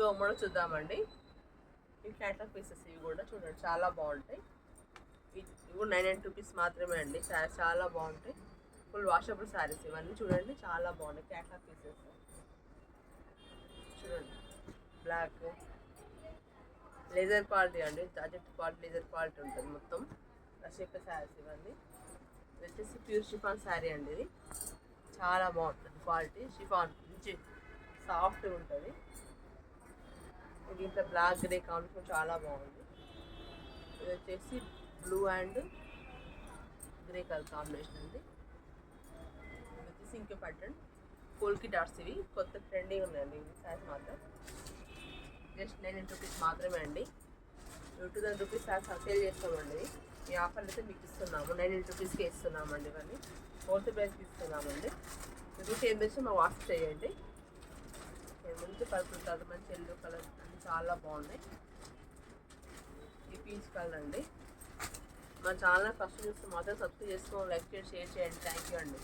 ఇంకో మోడల్ చూద్దామండి. ఈ క్యాటలాగ్ పీసెస్ ఇవి కూడా చూడండి చాలా బాగుంటాయి. ఇవి కూడా 990 రూపీస్ మాత్రమే అండి. చాలా బాగుంటాయి. ఫుల్ వాషబుల్ శారీస్ ఇవన్నీ చూడండి చాలా బాగున్నాయి. క్యాటలాగ్ పీసెస్ చూడండి. బ్లాక్ లేజర్ క్వాలిటీ అండి. జార్జెట్ క్వాలిటీ లేజర్ క్వాలిటీ ఉంటుంది మొత్తం. రషేప్ శారీస్ ఇవన్నీ. ఇది వచ్చేసి ప్యూర్ షిఫాన్ శారీ అండి. ఇది చాలా బాగుంటుంది క్వాలిటీ. షిఫాన్ మంచి సాఫ్ట్గా ఉంటుంది. దీంట్లో బ్లాక్ గ్రే కాంబినేషన్ చాలా బాగుంది. ఇది వచ్చేసి blue and grey colour combination అండి. ఇది వచ్చేసి ఇంకో ప్యాటర్న్ పోల్కి డాట్స్. ఇవి కొత్త ట్రెండింగ్ ఉన్నాయండి. ఇవి శారీస్ మాత్రం జస్ట్ 990 రూపీస్ మాత్రమే అండి. 2000 రూపీస్ సేల్ చేస్తామండి. ఈ ఆఫర్లు అయితే మీకు ఇస్తున్నాము. 990 రూపీస్కి ఇస్తున్నామండి. ఇవన్నీ హోల్సేల్ ప్రైస్కి ఇస్తున్నామండి. మీకు ఏం తెచ్చి మాకు వాట్సాప్ చేయండి. మంచి పర్పుల్ కలర్, మంచి ఎల్లో కలర్ అన్నీ చాలా బాగున్నాయి. ఈ పీచ్ కలర్ అండి. మా ఛానల్ ఫస్ట్ చూస్తే మాత్రం సబ్స్క్రైబ్ చేసుకోండి, లైక్ చేయండి, షేర్ చేయండి. థ్యాంక్ యూ అండి.